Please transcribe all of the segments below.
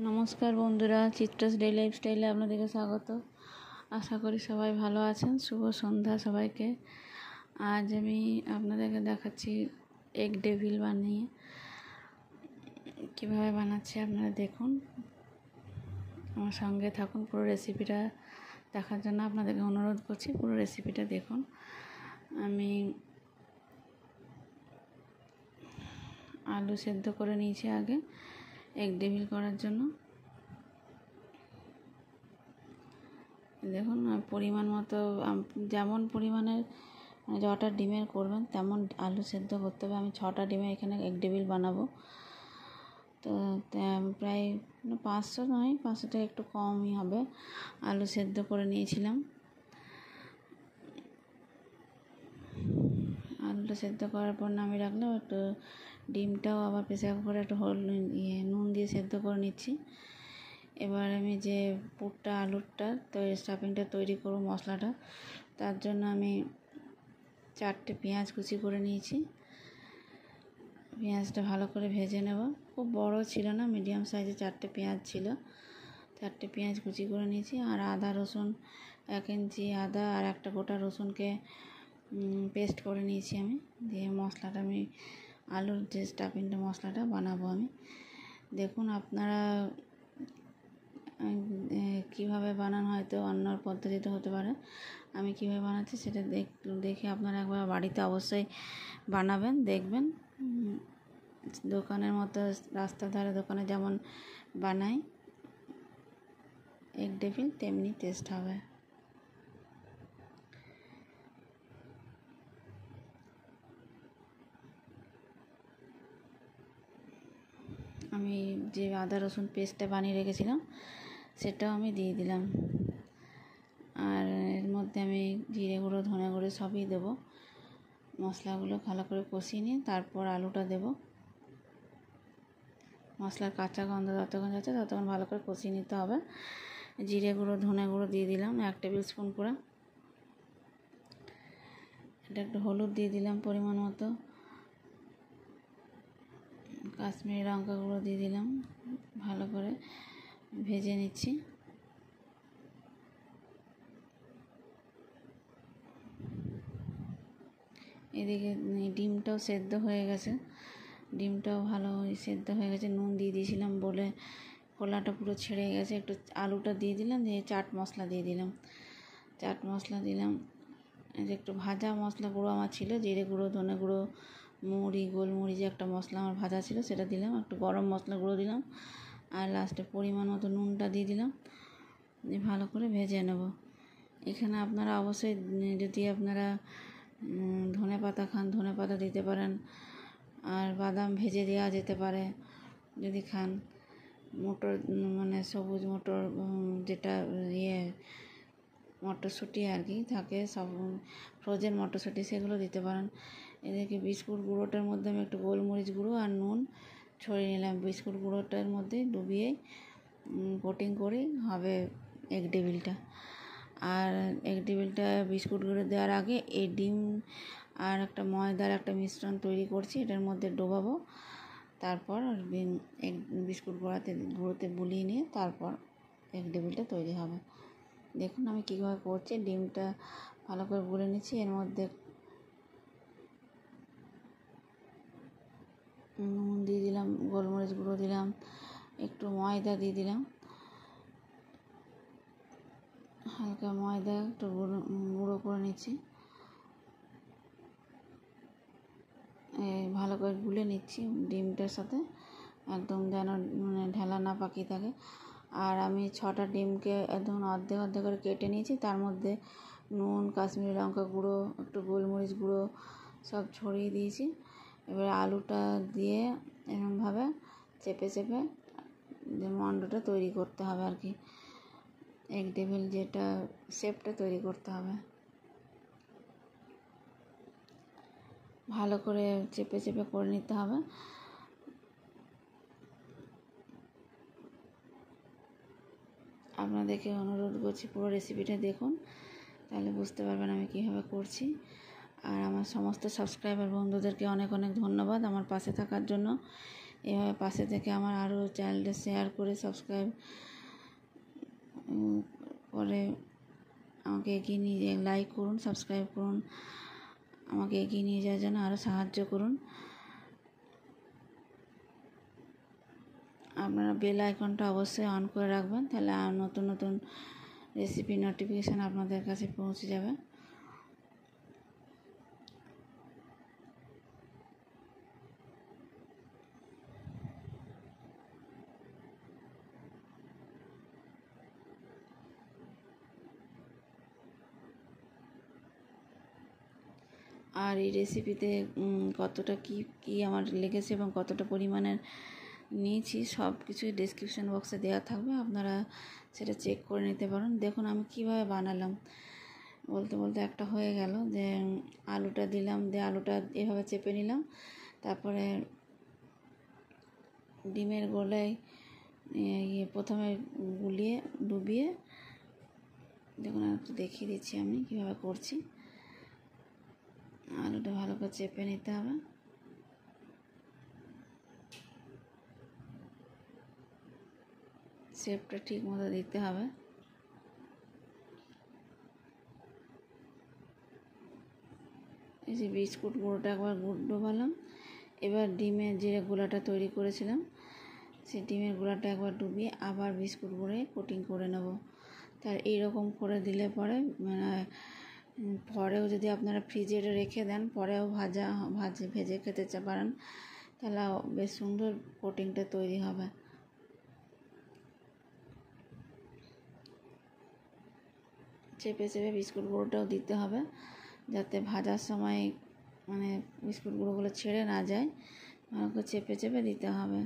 নমস্কার বন্ধুরা, চিত্রাস ডে লাইফস্টাইলে আপনাদেরকে স্বাগত। আশা করি সবাই ভালো আছেন। শুভ সন্ধ্যা সবাইকে। আজ আমি আপনাদেরকে দেখাচ্ছি এগ ডেভিল বানিয়ে কীভাবে বানাচ্ছি। আপনারা দেখুন, আমার সঙ্গে থাকুন। পুরো রেসিপিটা দেখার জন্য আপনাদেরকে অনুরোধ করছি, পুরো রেসিপিটা দেখুন। আমি আলু সেদ্ধ করে নিয়েছি আগে এগ ডেভিল করার জন্য। দেখুন, পরিমাণ মতো যেমন পরিমাণের যটা ডিমের করবেন তেমন আলু সেদ্ধ করতে হবে। আমি 6টা ডিমে এখানে এগ ডেভিল বানাবো। তো প্রায় 500 নয়, 500টা একটু কমই হবে আলু সেদ্ধ করে নিয়েছিলাম। আলুটা সেদ্ধ করার পর নামিয়ে রাখলাম। একটু ডিমটাও আবার প্রেসার কুকারে একটু নুন দিয়ে সেদ্ধ করে নিচ্ছি। এবার আমি যে পুরটা আলুরটা স্টাফিংটা তৈরি করব মশলাটা, তার জন্য আমি 4টে পেঁয়াজ কুচি করে নিয়েছি। পেঁয়াজটা ভালো করে ভেজে নেব। খুব বড় ছিল না, মিডিয়াম সাইজে 4টে পেঁয়াজ ছিল। 4টে পেঁয়াজ কুচি করে নিয়েছি। আর আদা রসুন 1 ইঞ্চি আদা আর একটা গোটা রসুনকে পেস্ট করে নিয়েছি আমি। দিয়ে মশলাটা আমি আলুর যে স্টাফিংটা মশলাটা বানাবো আমি। দেখুন, আপনারা কীভাবে বানান হয়তো অন্য পদ্ধতিতে হতে পারে। আমি কীভাবে বানাচ্ছি সেটা দেখে আপনারা একবার বাড়িতে অবশ্যই বানাবেন, দেখবেন। দোকানের মতো রাস্তার ধারে দোকানে যেমন বানাই এগ ডেভিল, তেমনি টেস্ট হবে। আমি যে আদা রসুন পেস্টটা বানিয়ে রেখেছিলাম সেটাও আমি দিয়ে দিলাম। আর এর মধ্যে আমি জিরে গুঁড়ো, ধনে গুঁড়ো সবই দেবো। মশলাগুলো ভালো করে কষিয়ে নিয়ে তারপর আলুটা দেব। মশলার কাঁচা গন্ধ যতক্ষণ যাচ্ছে ততক্ষণ ভালো করে কষিয়ে নিতে হবে। জিরে গুঁড়ো, ধনে গুঁড়ো দিয়ে দিলাম 1 টেবিল স্পুন করে। এটা একটু হলুদ দিয়ে দিলাম পরিমাণ মতো। কাশ্মীরি লঙ্কা গুঁড়ো দিয়ে দিলাম। ভালো করে ভেজে নিচ্ছি। এদিকে ডিমটাও সেদ্ধ হয়ে গেছে। ডিমটাও ভালো সেদ্ধ হয়ে গেছে। নুন দিয়ে দিয়েছিলাম বলে খোলাটা পুরো ছেড়ে গেছে। একটু আলুটা দিয়ে দিলাম, দিয়ে চাট মশলা দিয়ে দিলাম। চাট মশলা দিলাম। একটু ভাজা মশলা গুঁড়ো আমার ছিল, জিরে গুঁড়ো, ধনে গুঁড়ো, মুড়ি, গোলমরিচ একটা মশলা আমার ভাজা ছিল সেটা দিলাম। একটু গরম মশলা গুঁড়ো দিলাম। আর লাস্টে পরিমাণ মতো নুনটা দিয়ে দিলাম। দিয়ে ভালো করে ভেজে নেব। এখানে আপনারা অবশ্যই যদি আপনারা ধনে পাতা খান ধনে পাতা দিতে পারেন। আর বাদাম ভেজে দেওয়া যেতে পারে যদি খান। মটর মানে সবুজ মটর, যেটা মটরশুঁটি আর কি থাকে, সব ফ্রোজেন মটরশুঁটি, সেগুলো দিতে পারেন। এদিকে বিস্কুট গুঁড়োটার মধ্যে আমি একটু গোলমরিচ গুঁড়ো আর নুন ছড়িয়ে নিলাম। বিস্কুট গুঁড়োটার মধ্যে ডুবিয়ে কোটিং করে হবে এগ ডেভিলটা। আর এগ ডেভিলটা বিস্কুট গুঁড়ো দেওয়ার আগে এই ডিম আর একটা ময়দার একটা মিশ্রণ তৈরি করছি, এটার মধ্যে ডোবাবো। তারপর এগ বিস্কুট গুঁড়োতে বুলিয়ে নিয়ে তারপর এগ ডেভিলটা তৈরি হবে। দেখুন আমি কীভাবে করছি। ডিমটা ভালো করে গুলে নিচ্ছি। এর মধ্যে নুন দিয়ে দিলাম, গোলমরিচ গুঁড়ো দিলাম, একটু ময়দা দিয়ে দিলাম। হালকা ময়দা একটু গুঁড়ো করে নিচ্ছি। ভালো করে গুলে নিচ্ছি ডিমটার সাথে, একদম যেন ঢেলা না পাকিয়ে থাকে। আর আমি 6টা ডিমকে একদম অর্ধেক অর্ধেক করে কেটে নিয়েছি। তার মধ্যে নুন, কাশ্মীরি লঙ্কা গুঁড়ো, একটু গোলমরিচ গুঁড়ো সব ছড়িয়ে দিয়েছি। এবার আলুটা দিয়ে এরকমভাবে চেপে চেপে যে মণ্ডটা তৈরি করতে হবে আর কি, এগ ডেভিল যেটা শেপটা তৈরি করতে হবে। ভালো করে চেপে চেপে করে নিতে হবে। আপনাদেরকে অনুরোধ করছি পুরো রেসিপিটা দেখুন, তাহলে বুঝতে পারবেন আমি কীভাবে করছি। আর আমার সমস্ত সাবস্ক্রাইবার বন্ধুদেরকে অনেক অনেক ধন্যবাদ আমার পাশে থাকার জন্য। এভাবে পাশে থেকে আমার আরও চ্যানেলটা শেয়ার করে সাবস্ক্রাইব করে আমাকে এগিয়ে নিয়ে লাইক করুন, সাবস্ক্রাইব করুন, আমাকে এগিয়ে নিয়ে যাওয়ার জন্য আরও সাহায্য করুন। আপনারা বেল আইকনটা অবশ্যই অন করে রাখবেন, তাহলে নতুন নতুন রেসিপি নোটিফিকেশান আপনাদের কাছে পৌঁছে যাবে। আর এই রেসিপিতে কতটা কি আমার লেগেছে এবং কতটা পরিমাণের নিয়েছি সব কিছুই ডেসক্রিপশন বক্সে দেওয়া থাকবে, আপনারা সেটা চেক করে নিতে পারেন। দেখুন আমি কিভাবে বানালাম। বলতে বলতে একটা হয়ে গেল, যে আলুটা দিলাম, দিয়ে আলুটা এভাবে চেপে নিলাম, তারপরে ডিমের গোলায় প্রথমে ডুবিয়ে দেখুন একটু দেখিয়ে দিচ্ছি আমি কীভাবে করছি। আলুটা ভালো করে চেপে নিতে হবে। শেপটা ঠিক মতো দিতে হবে। এই যে বিস্কুট গুঁড়োটা একবার ডোবালাম, এবার ডিমের যে গুঁড়াটা তৈরি করেছিলাম সেই ডিমের গুঁড়াটা একবার ডুবিয়ে আবার বিস্কুট গুঁড়োয় কোটিং করে নেব। তার এইরকম করে দিলে পরে পরেও যদি আপনারা ফ্রিজে রেখে দেন, পরেও ভেজে খেতে পারেন, তাহলে বেশ সুন্দর কোটিংটা তৈরি হবে। চেপে চেপে বিস্কুট গুঁড়োটাও দিতে হবে, যাতে ভাজার সময় বিস্কুট গুঁড়োগুলো ছেড়ে না যায়। ভালো করে চেপে চেপে দিতে হবে।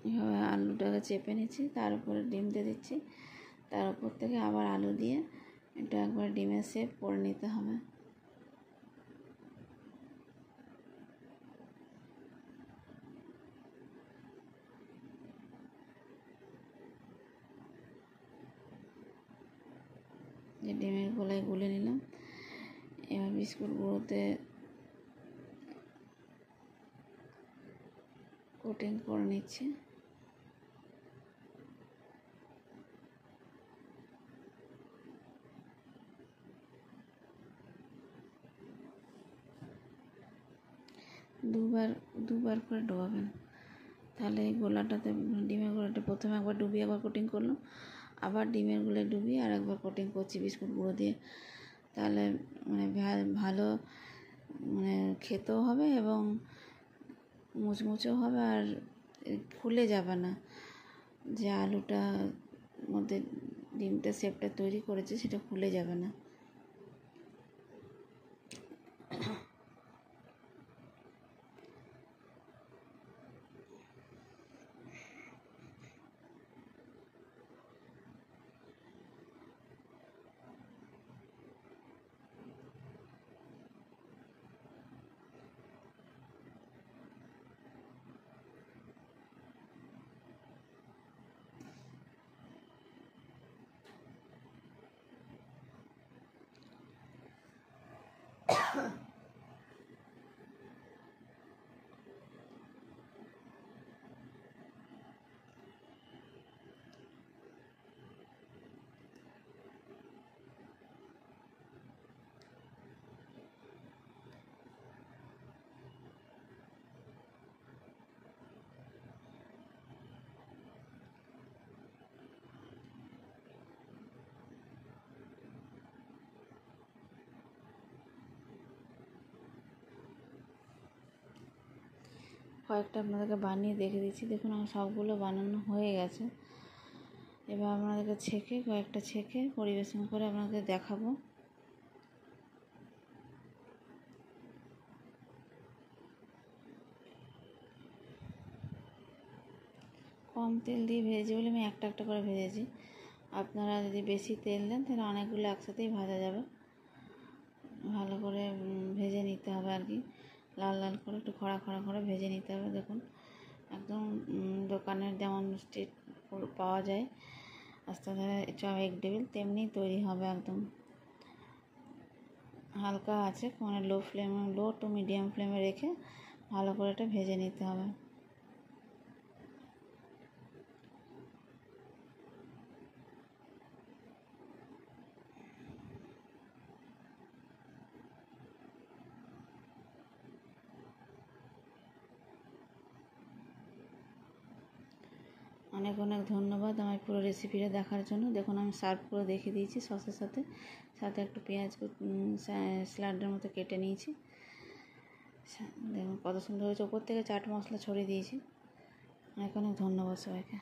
এভাবে আলুটাকে চেপে নিচ্ছি, তার উপরে ডিম দিয়ে দিচ্ছি, তার উপর থেকে আবার আলু দিয়ে এটা একবার ডিমের শেপ করে নিতে হবে। যে ডিমের গোলায় গুলে নিলাম, এবার বিস্কুট গুঁড়োতে কোটিং করে নিচ্ছি। দুবার করে ডোবাবেন, তাহলে এই গোলাটাতে ডিমের গোলাটা প্রথমে একবার ডুবিয়ে একবার কোটিং করলাম, আবার ডিমের গোলায় ডুবিয়ে আর একবার কোটিং করছি বিস্কুট গুঁড়ো দিয়ে। তাহলে ভালো খেতেও হবে এবং মুচমুচেও হবে, আর ফুলে যাবে না। যে আলুটা মধ্যে ডিমটা শেপটা তৈরি করেছে সেটা ফুলে যাবে না। কয়েকটা আপনাদেরকে বানিয়ে দেখে দিচ্ছি। দেখুন আমার সবগুলো বানানো হয়ে গেছে। এবার আপনাদেরকে কয়েকটা ছেঁকে পরিবেশন করে আপনাদের দেখাবো। কম তেল দিয়ে ভেজেছি বলে আমি একটা একটা করে ভেজেছি। আপনারা যদি বেশি তেল দেন তাহলে অনেকগুলো একসাথেই ভাজা যাবে। ভালো করে ভেজে নিতে হবে আর কি, লাল লাল করে একটু খড়া খড়া করে ভেজে নিতে হবে। দেখুন একদম দোকানের যেমন স্ট্রিট পাওয়া যায় আস্তে আস্তে চপ এগ টেবিল, তেমনি তৈরি হবে একদম। হালকা আছে, মানে লো টু মিডিয়াম ফ্লেমে রেখে ভালো করে এটা ভেজে নিতে হবে। অনেক অনেক ধন্যবাদ আমার পুরো রেসিপিটা দেখার জন্য। দেখুন আমি সার্ভ করে দেখিয়ে দিয়েছি সসের সাথে, সাথে একটু পেঁয়াজ স্যালাডের মতো কেটে নিয়েছি। দেখুন কত সুন্দর হয়েছে, ওপর থেকে চাট মশলা ছড়িয়ে দিয়েছি। অনেক অনেক ধন্যবাদ সবাইকে।